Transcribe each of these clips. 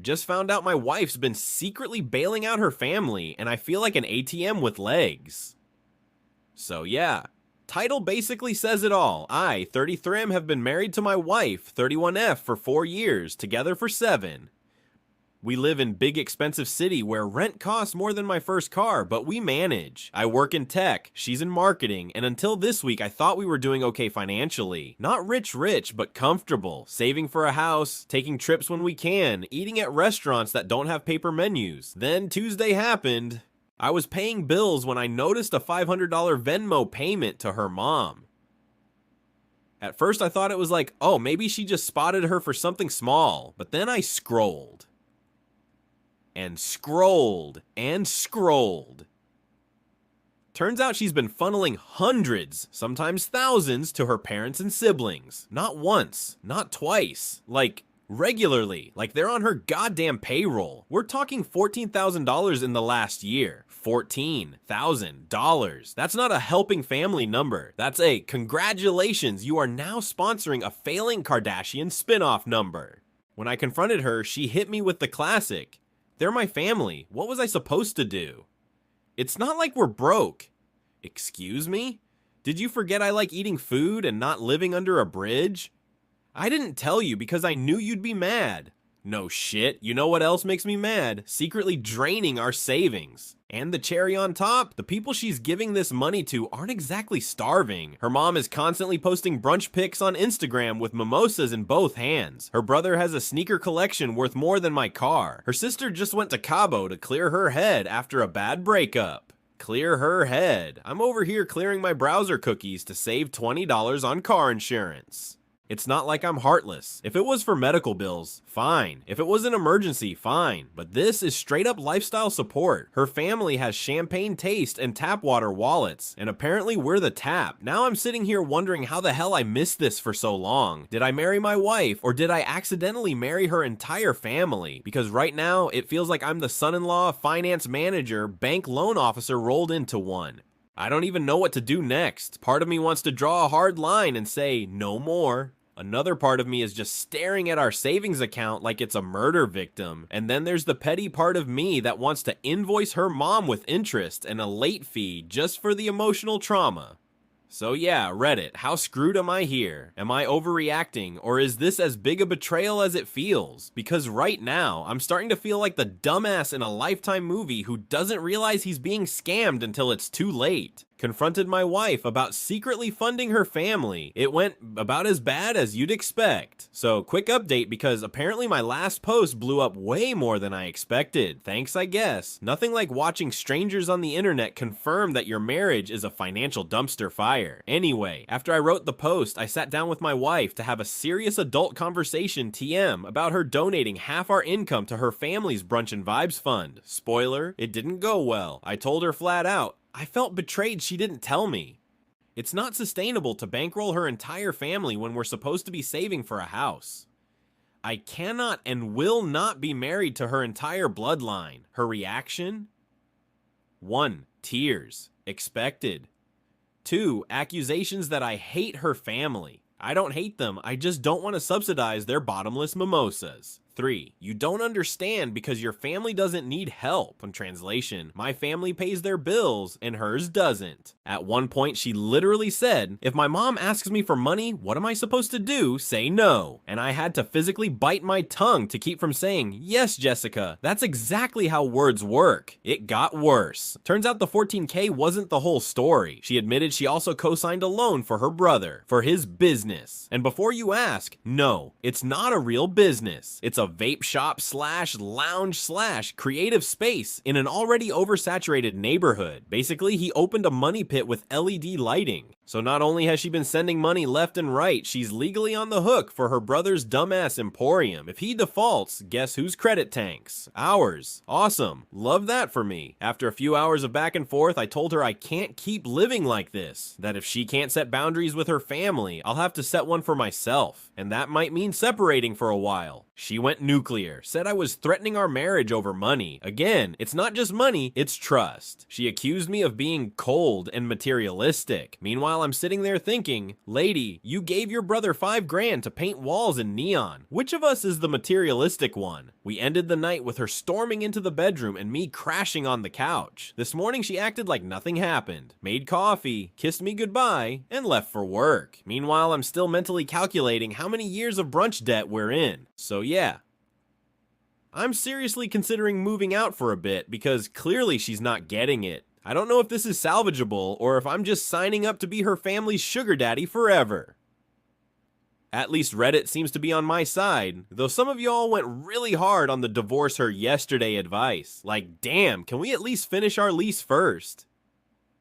Just found out my wife's been secretly bailing out her family, and I feel like an ATM with legs. So yeah, title basically says it all. I, 33M, have been married to my wife, 31F, for 4 years, together for 7. We live in big expensive city where rent costs more than my first car, but we manage. I work in tech, she's in marketing, and until this week I thought we were doing okay financially. Not rich, but comfortable, saving for a house, taking trips when we can, eating at restaurants that don't have paper menus. Then Tuesday happened. I was paying bills when I noticed a $500 Venmo payment to her mom. At first I thought it was like, oh, maybe she just spotted her for something small, but then I scrolled. And scrolled and scrolled. Turns out she's been funneling hundreds, sometimes thousands, to her parents and siblings. Not once, not twice, like regularly, like they're on her goddamn payroll. We're talking $14,000 in the last year. $14,000. That's not a helping family number. That's a congratulations, you are now sponsoring a failing Kardashian spinoff number. When I confronted her, she hit me with the classic. They're my family. What was I supposed to do? It's not like we're broke. Excuse me? Did you forget I like eating food and not living under a bridge? I didn't tell you because I knew you'd be mad. No shit. You know what else makes me mad? Secretly draining our savings. And the cherry on top, the people she's giving this money to aren't exactly starving. Her mom is constantly posting brunch pics on Instagram with mimosas in both hands. Her brother has a sneaker collection worth more than my car. Her sister just went to Cabo to clear her head after a bad breakup. Clear her head. I'm over here clearing my browser cookies to save $20 on car insurance. It's not like I'm heartless. If it was for medical bills, fine. If it was an emergency, fine. But this is straight up lifestyle support. Her family has champagne taste and tap water wallets, and apparently we're the tap. Now I'm sitting here wondering how the hell I missed this for so long. Did I marry my wife, or did I accidentally marry her entire family? Because right now, it feels like I'm the son-in-law, finance manager, bank loan officer rolled into one. I don't even know what to do next. Part of me wants to draw a hard line and say, no more. Another part of me is just staring at our savings account like it's a murder victim. And then there's the petty part of me that wants to invoice her mom with interest and a late fee just for the emotional trauma. So yeah, Reddit, how screwed am I here? Am I overreacting, or is this as big a betrayal as it feels? Because right now, I'm starting to feel like the dumbass in a Lifetime movie who doesn't realize he's being scammed until it's too late. Confronted my wife about secretly funding her family. It went about as bad as you'd expect. So quick update, because apparently my last post blew up way more than I expected. Thanks, I guess. Nothing like watching strangers on the internet confirm that your marriage is a financial dumpster fire. Anyway, after I wrote the post, I sat down with my wife to have a serious adult conversation TM about her donating half our income to her family's Brunch and Vibes fund. Spoiler, it didn't go well. I told her flat out, I felt betrayed she didn't tell me. It's not sustainable to bankroll her entire family when we're supposed to be saving for a house. I cannot and will not be married to her entire bloodline. Her reaction? 1. Tears. Expected. 2. Accusations that I hate her family. I don't hate them, I just don't want to subsidize their bottomless mimosas. 3. You don't understand because your family doesn't need help. In translation, my family pays their bills and hers doesn't. At one point, she literally said, if my mom asks me for money, what am I supposed to do? Say no. And I had to physically bite my tongue to keep from saying, yes, Jessica, that's exactly how words work. It got worse. Turns out the $14K wasn't the whole story. She admitted she also co-signed a loan for her brother, for his business. And before you ask, no, it's not a real business. It's a vape shop slash lounge slash creative space in an already oversaturated neighborhood. Basically, he opened a money pit with LED lighting. So not only has she been sending money left and right, she's legally on the hook for her brother's dumbass emporium. If he defaults, guess whose credit tanks? Ours. Awesome. Love that for me. After a few hours of back and forth, I told her I can't keep living like this. That if she can't set boundaries with her family, I'll have to set one for myself. And that might mean separating for a while. She went nuclear, said I was threatening our marriage over money. Again, it's not just money, it's trust. She accused me of being cold and materialistic. Meanwhile, Meanwhile, I'm sitting there thinking, lady, you gave your brother $5 grand to paint walls in neon. Which of us is the materialistic one? We ended the night with her storming into the bedroom and me crashing on the couch. This morning she acted like nothing happened, made coffee, kissed me goodbye, and left for work. Meanwhile, I'm still mentally calculating how many years of brunch debt we're in. So yeah, I'm seriously considering moving out for a bit because clearly she's not getting it. I don't know if this is salvageable or if I'm just signing up to be her family's sugar daddy forever. At least Reddit seems to be on my side, though some of y'all went really hard on the divorce her yesterday advice. Like, damn, can we at least finish our lease first?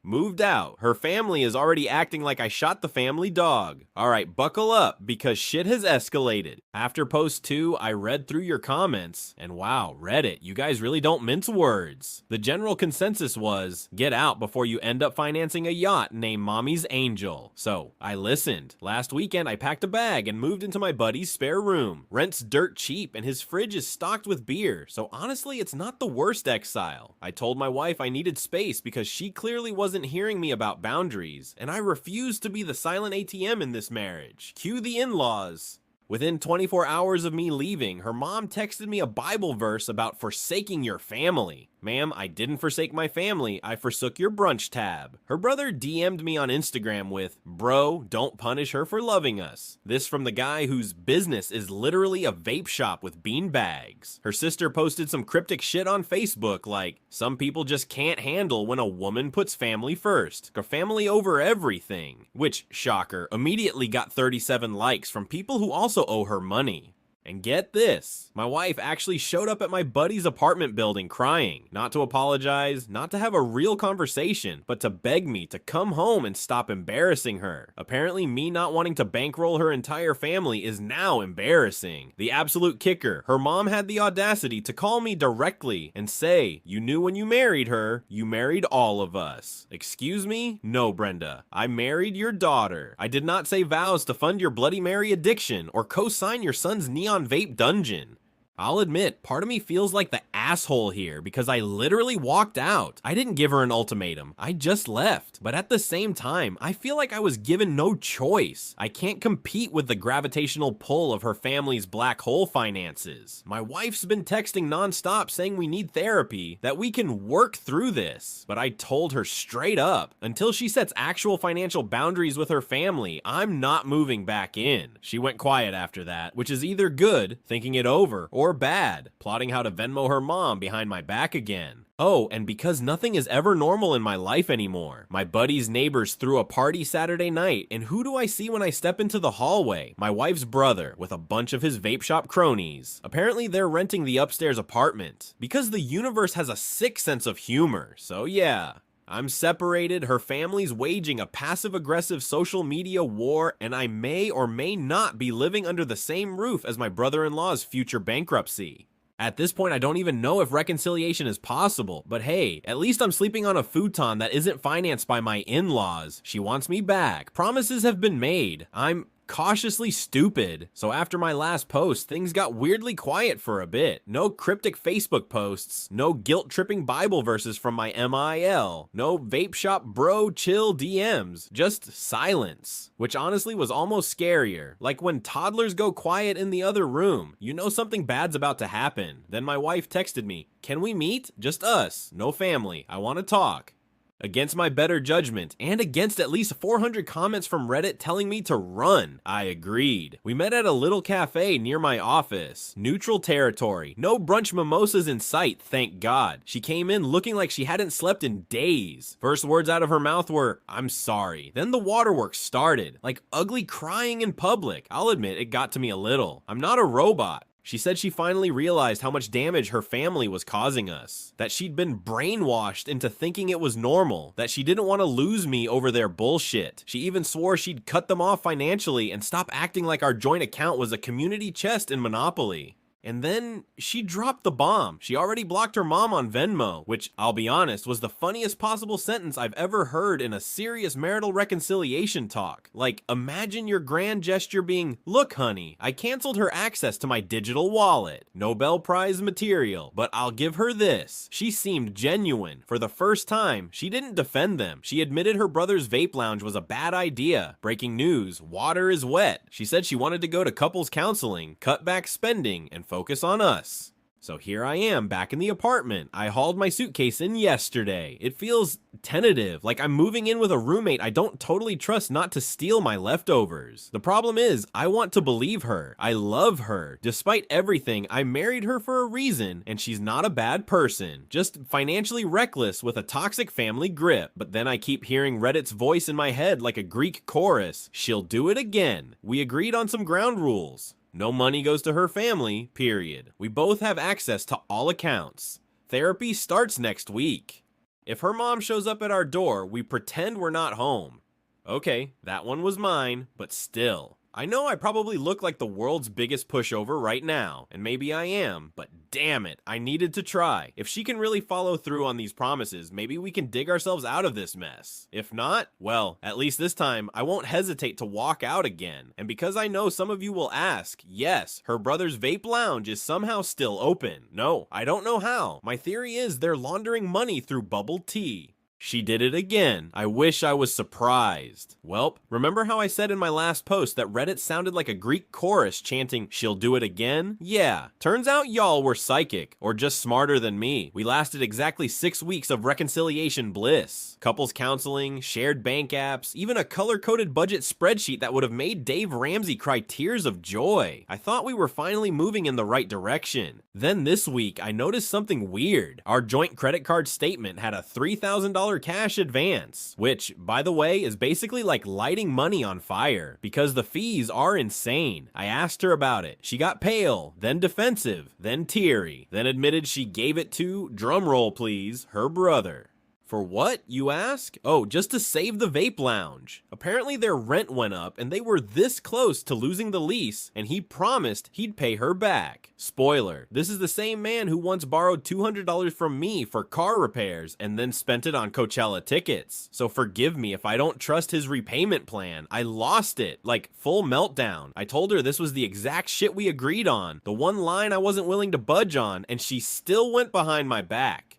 Moved out. Her family is already acting like I shot the family dog. Alright, buckle up, because shit has escalated. After post 2, I read through your comments, and wow, Reddit, you guys really don't mince words. The general consensus was, get out before you end up financing a yacht named Mommy's Angel. So, I listened. Last weekend, I packed a bag and moved into my buddy's spare room. Rent's dirt cheap, and his fridge is stocked with beer, so honestly, it's not the worst exile. I told my wife I needed space because she clearly wasn't hearing me about boundaries, and I refused to be the silent ATM in this marriage. Cue the in-laws. Within 24 hours of me leaving, her mom texted me a Bible verse about forsaking your family. Ma'am, I didn't forsake my family, I forsook your brunch tab. Her brother DM'd me on Instagram with, bro, don't punish her for loving us. This from the guy whose business is literally a vape shop with bean bags. Her sister posted some cryptic shit on Facebook like, some people just can't handle when a woman puts family first. Family over everything. Which, shocker, immediately got 37 likes from people who also owe her money. And get this, my wife actually showed up at my buddy's apartment building crying, not to apologize, not to have a real conversation, but to beg me to come home and stop embarrassing her. Apparently me not wanting to bankroll her entire family is now embarrassing. The absolute kicker, her mom had the audacity to call me directly and say, you knew when you married her, you married all of us. Excuse me? No, Brenda. I married your daughter. I did not say vows to fund your Bloody Mary addiction or co-sign your son's neon vape dungeon. I'll admit, part of me feels like the asshole here because I literally walked out. I didn't give her an ultimatum, I just left. But at the same time, I feel like I was given no choice. I can't compete with the gravitational pull of her family's black hole finances. My wife's been texting nonstop saying we need therapy, that we can work through this. But I told her straight up, until she sets actual financial boundaries with her family, I'm not moving back in. She went quiet after that, which is either good, thinking it over, or bad, plotting how to Venmo her mom behind my back again. Oh, and because nothing is ever normal in my life anymore, my buddy's neighbors threw a party Saturday night, and who do I see when I step into the hallway? My wife's brother, with a bunch of his vape shop cronies. Apparently they're renting the upstairs apartment, because the universe has a sick sense of humor, so yeah. I'm separated, her family's waging a passive-aggressive social media war, and I may or may not be living under the same roof as my brother-in-law's future bankruptcy. At this point, I don't even know if reconciliation is possible, but hey, at least I'm sleeping on a futon that isn't financed by my in-laws. She wants me back. Promises have been made. I'm cautiously stupid. So after my last post, things got weirdly quiet for a bit. No cryptic Facebook posts, no guilt-tripping Bible verses from my MIL, no vape shop bro chill DMs, just silence, which honestly was almost scarier. Like when toddlers go quiet in the other room, you know something bad's about to happen. Then my wife texted me, "Can we meet? Just us, no family. I want to talk." Against my better judgment, and against at least 400 comments from Reddit telling me to run, I agreed. We met at a little cafe near my office. Neutral territory. No brunch mimosas in sight, thank God. She came in looking like she hadn't slept in days. First words out of her mouth were, "I'm sorry." Then the waterworks started, like ugly crying in public. I'll admit, it got to me a little. I'm not a robot. She said she finally realized how much damage her family was causing us, that she'd been brainwashed into thinking it was normal, that she didn't want to lose me over their bullshit. She even swore she'd cut them off financially and stop acting like our joint account was a community chest in Monopoly. And then she dropped the bomb. She already blocked her mom on Venmo, which, I'll be honest, was the funniest possible sentence I've ever heard in a serious marital reconciliation talk. Like, imagine your grand gesture being, "Look, honey, I canceled her access to my digital wallet. Nobel Prize material, but I'll give her this." She seemed genuine. For the first time, she didn't defend them. She admitted her brother's vape lounge was a bad idea. Breaking news, water is wet. She said she wanted to go to couples counseling, cut back spending, and focus on us. So here I am back in the apartment. I hauled my suitcase in yesterday. It feels tentative, like I'm moving in with a roommate I don't totally trust not to steal my leftovers. The problem is, I want to believe her. I love her. Despite everything, I married her for a reason, and she's not a bad person. Just financially reckless with a toxic family grip. But then I keep hearing Reddit's voice in my head like a Greek chorus. She'll do it again. We agreed on some ground rules. No money goes to her family, period. We both have access to all accounts. Therapy starts next week. If her mom shows up at our door, we pretend we're not home. Okay, that one was mine, but still. I know I probably look like the world's biggest pushover right now, and maybe I am, but damn it, I needed to try. If she can really follow through on these promises, maybe we can dig ourselves out of this mess. If not, well, at least this time, I won't hesitate to walk out again. And because I know some of you will ask, yes, her brother's vape lounge is somehow still open. No, I don't know how. My theory is they're laundering money through bubble tea. She did it again. I wish I was surprised. Welp, remember how I said in my last post that Reddit sounded like a Greek chorus chanting, "She'll do it again"? Yeah, turns out y'all were psychic, or just smarter than me. We lasted exactly 6 weeks of reconciliation bliss. Couples counseling, shared bank apps, even a color-coded budget spreadsheet that would have made Dave Ramsey cry tears of joy. I thought we were finally moving in the right direction. Then this week, I noticed something weird. Our joint credit card statement had a $3,000 cash advance, which, by the way, is basically like lighting money on fire, because the fees are insane. I asked her about it. She got pale, then defensive, then teary, then admitted she gave it to, drumroll please, her brother. For what, you ask? Oh, just to save the vape lounge. Apparently their rent went up and they were this close to losing the lease, and he promised he'd pay her back. Spoiler, this is the same man who once borrowed $200 from me for car repairs and then spent it on Coachella tickets. So forgive me if I don't trust his repayment plan. I lost it, like full meltdown. I told her this was the exact shit we agreed on, the one line I wasn't willing to budge on, and she still went behind my back.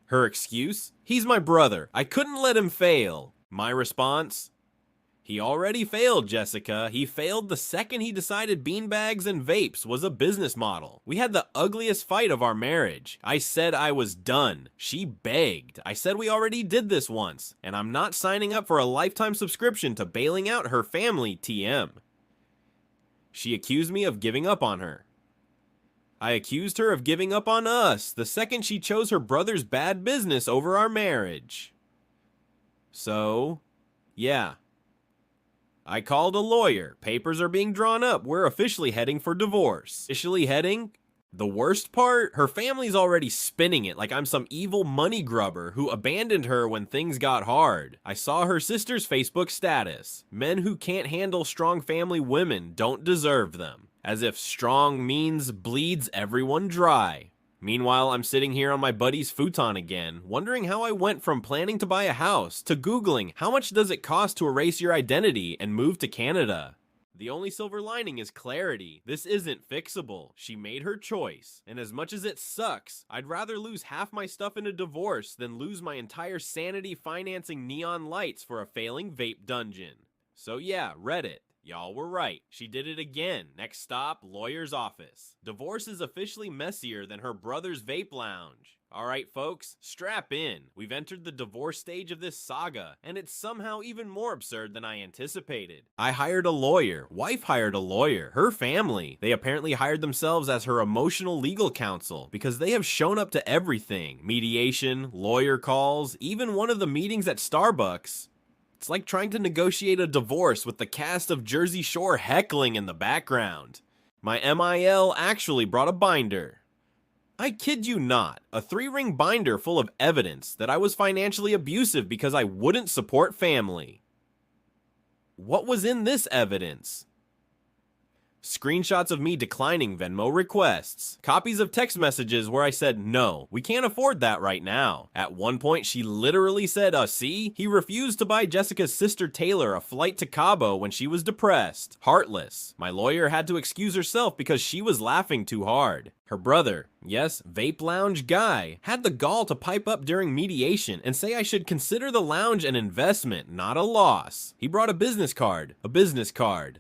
Her excuse? He's my brother. I couldn't let him fail. My response? He already failed, Jessica. He failed the second he decided beanbags and vapes was a business model. We had the ugliest fight of our marriage. I said I was done. She begged. I said we already did this once, and I'm not signing up for a lifetime subscription to bailing out her family, TM. She accused me of giving up on her. I accused her of giving up on us the second she chose her brother's bad business over our marriage. So, yeah. I called a lawyer. Papers are being drawn up. We're officially heading for divorce. Officially heading? The worst part? Her family's already spinning it like I'm some evil money grubber who abandoned her when things got hard. I saw her sister's Facebook status. Men who can't handle strong family women don't deserve them. As if strong means bleeds everyone dry. Meanwhile, I'm sitting here on my buddy's futon again, wondering how I went from planning to buy a house to Googling how much does it cost to erase your identity and move to Canada. The only silver lining is clarity. This isn't fixable. She made her choice. And as much as it sucks, I'd rather lose half my stuff in a divorce than lose my entire sanity financing neon lights for a failing vape dungeon. So yeah, Reddit. Y'all were right. She did it again. Next stop, lawyer's office. Divorce is officially messier than her brother's vape lounge. Alright folks, strap in. We've entered the divorce stage of this saga, and it's somehow even more absurd than I anticipated. I hired a lawyer. Wife hired a lawyer. Her family. They apparently hired themselves as her emotional legal counsel, because they have shown up to everything. Mediation, lawyer calls, even one of the meetings at Starbucks. It's like trying to negotiate a divorce with the cast of Jersey Shore heckling in the background. My MIL actually brought a binder. I kid you not, a 3-ring binder full of evidence that I was financially abusive because I wouldn't support family. What was in this evidence? Screenshots of me declining Venmo requests. Copies of text messages where I said, no, we can't afford that right now. At one point, she literally said, see? He refused to buy Jessica's sister Taylor a flight to Cabo when she was depressed. Heartless. My lawyer had to excuse herself because she was laughing too hard. Her brother, yes, vape lounge guy, had the gall to pipe up during mediation and say I should consider the lounge an investment, not a loss. He brought a business card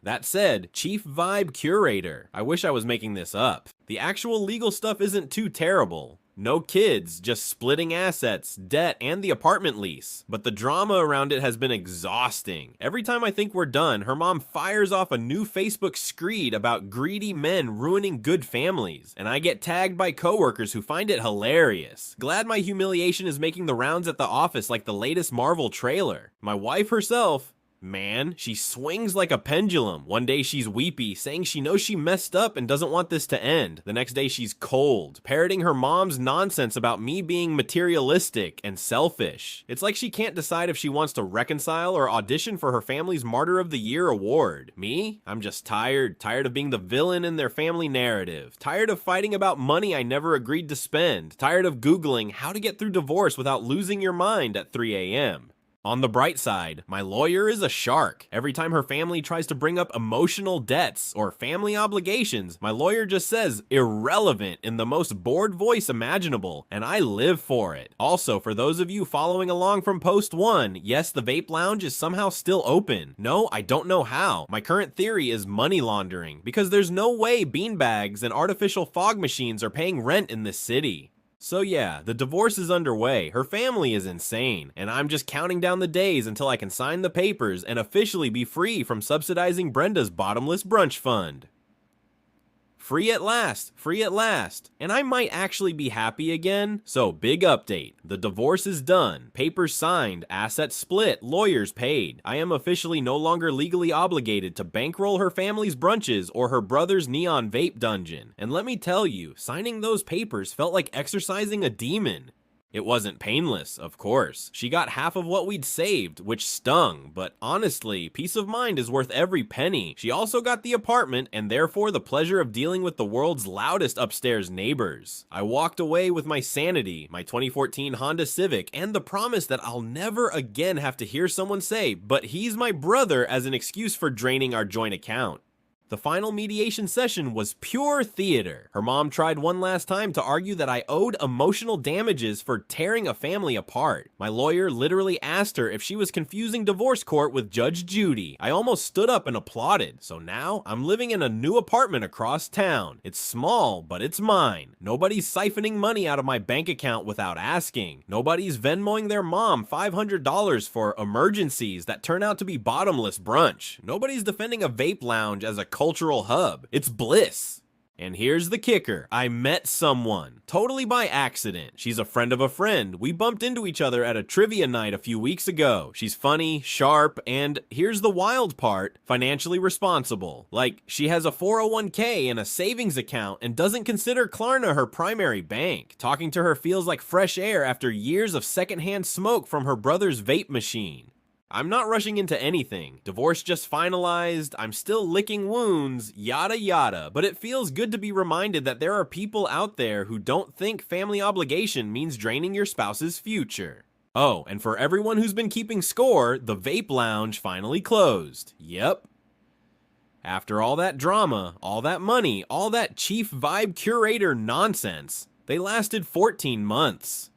that said Chief Vibe Curator. I wish I was making this up. The actual legal stuff isn't too terrible. No kids, just splitting assets, debt, and the apartment lease. But the drama around it has been exhausting. Every time I think we're done, her mom fires off a new Facebook screed about greedy men ruining good families, and I get tagged by coworkers who find it hilarious. Glad my humiliation is making the rounds at the office like the latest Marvel trailer. My wife herself, man, she swings like a pendulum. One day she's weepy, saying she knows she messed up and doesn't want this to end. The next day she's cold, parroting her mom's nonsense about me being materialistic and selfish. It's like she can't decide if she wants to reconcile or audition for her family's Martyr of the Year award. Me? I'm just tired of being the villain in their family narrative. Tired of fighting about money I never agreed to spend. Tired of Googling how to get through divorce without losing your mind at 3 a.m. On the bright side, my lawyer is a shark. Every time her family tries to bring up emotional debts or family obligations, my lawyer just says irrelevant in the most bored voice imaginable, and I live for it. Also, for those of you following along from post 1, yes, the vape lounge is somehow still open. No, I don't know how. My current theory is money laundering, because there's no way beanbags and artificial fog machines are paying rent in this city. So yeah, the divorce is underway, her family is insane, and I'm just counting down the days until I can sign the papers and officially be free from subsidizing Brenda's bottomless brunch fund. Free at last, and I might actually be happy again. So big update, the divorce is done, papers signed, assets split, lawyers paid. I am officially no longer legally obligated to bankroll her family's brunches or her brother's neon vape dungeon. And let me tell you, signing those papers felt like exorcising a demon. It wasn't painless, of course. She got half of what we'd saved, which stung, but honestly, peace of mind is worth every penny. She also got the apartment, and therefore the pleasure of dealing with the world's loudest upstairs neighbors. I walked away with my sanity, my 2014 Honda Civic, and the promise that I'll never again have to hear someone say, "But he's my brother," as an excuse for draining our joint account. The final mediation session was pure theater. Her mom tried one last time to argue that I owed emotional damages for tearing a family apart. My lawyer literally asked her if she was confusing divorce court with Judge Judy. I almost stood up and applauded. So now, I'm living in a new apartment across town. It's small, but it's mine. Nobody's siphoning money out of my bank account without asking. Nobody's Venmoing their mom $500 for emergencies that turn out to be bottomless brunch. Nobody's defending a vape lounge as a cultural hub. It's bliss. And here's the kicker. I met someone, totally by accident. She's a friend of a friend. We bumped into each other at a trivia night a few weeks ago. She's funny, sharp, and here's the wild part, financially responsible. Like, she has a 401k and a savings account and doesn't consider Klarna her primary bank. Talking to her feels like fresh air after years of secondhand smoke from her brother's vape machine. I'm not rushing into anything. Divorce just finalized, I'm still licking wounds, yada yada, but it feels good to be reminded that there are people out there who don't think family obligation means draining your spouse's future. Oh, and for everyone who's been keeping score, the vape lounge finally closed. Yep. After all that drama, all that money, all that Chief Vibe Curator nonsense, they lasted 14 months.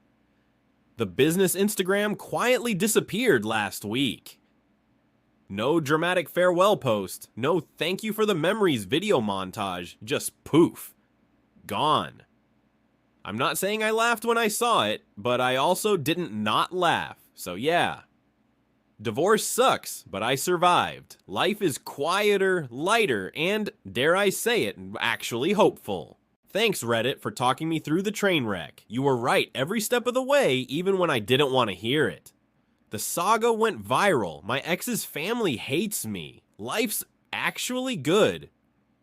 The business Instagram quietly disappeared last week. No dramatic farewell post, no thank you for the memories video montage, just poof. Gone. I'm not saying I laughed when I saw it, but I also didn't not laugh, so yeah. Divorce sucks, but I survived. Life is quieter, lighter, and, dare I say it, actually hopeful. Thanks, Reddit, for talking me through the train wreck. You were right every step of the way, even when I didn't want to hear it. The saga went viral. My ex's family hates me. Life's actually good.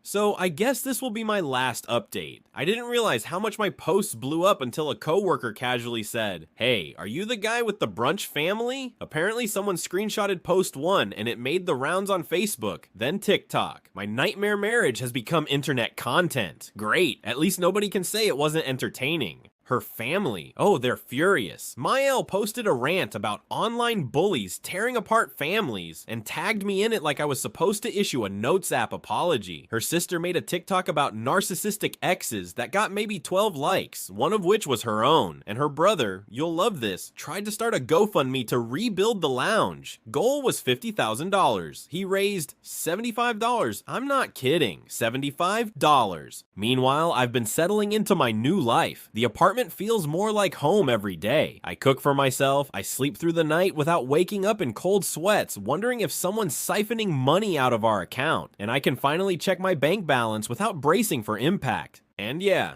So I guess this will be my last update. I didn't realize how much my posts blew up until a coworker casually said, "Hey, are you the guy with the brunch family?" Apparently someone screenshotted post 1 and it made the rounds on Facebook, then TikTok. My nightmare marriage has become internet content. Great, at least nobody can say it wasn't entertaining. Her family, oh, they're furious. Mael posted a rant about online bullies tearing apart families and tagged me in it like I was supposed to issue a Notes app apology. Her sister made a TikTok about narcissistic exes that got maybe 12 likes, one of which was her own. And her brother, you'll love this, tried to start a GoFundMe to rebuild the lounge. Goal was $50,000. He raised $75. I'm not kidding, $75. Meanwhile, I've been settling into my new life. The apartment feels more like home every day. I cook for myself, I sleep through the night without waking up in cold sweats, wondering if someone's siphoning money out of our account, and I can finally check my bank balance without bracing for impact. And yeah,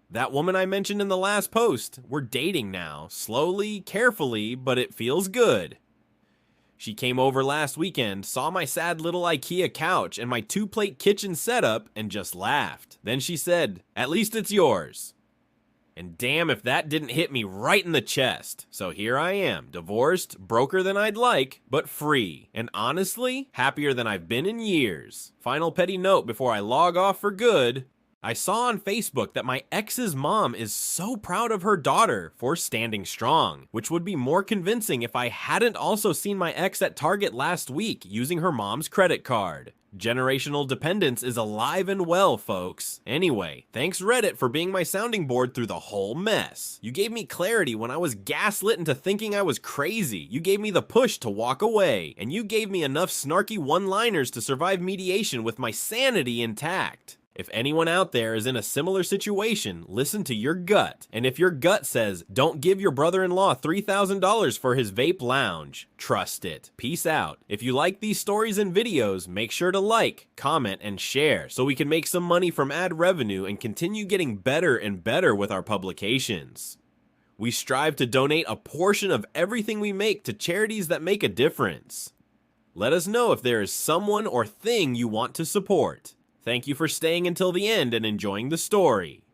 that woman I mentioned in the last post, we're dating now, slowly, carefully, but it feels good. She came over last weekend, saw my sad little IKEA couch and my 2-plate kitchen setup, and just laughed. Then she said, "At least it's yours." And damn if that didn't hit me right in the chest. So here I am, divorced, broker than I'd like, but free. And honestly, happier than I've been in years. Final petty note before I log off for good. I saw on Facebook that my ex's mom is so proud of her daughter for standing strong, which would be more convincing if I hadn't also seen my ex at Target last week using her mom's credit card. Generational dependence is alive and well, folks. Anyway, thanks Reddit for being my sounding board through the whole mess. You gave me clarity when I was gaslit into thinking I was crazy. You gave me the push to walk away. And you gave me enough snarky one-liners to survive mediation with my sanity intact. If anyone out there is in a similar situation, listen to your gut. And if your gut says, don't give your brother-in-law $3,000 for his vape lounge, trust it. Peace out. If you like these stories and videos, make sure to like, comment, and share so we can make some money from ad revenue and continue getting better and better with our publications. We strive to donate a portion of everything we make to charities that make a difference. Let us know if there is someone or thing you want to support. Thank you for staying until the end and enjoying the story.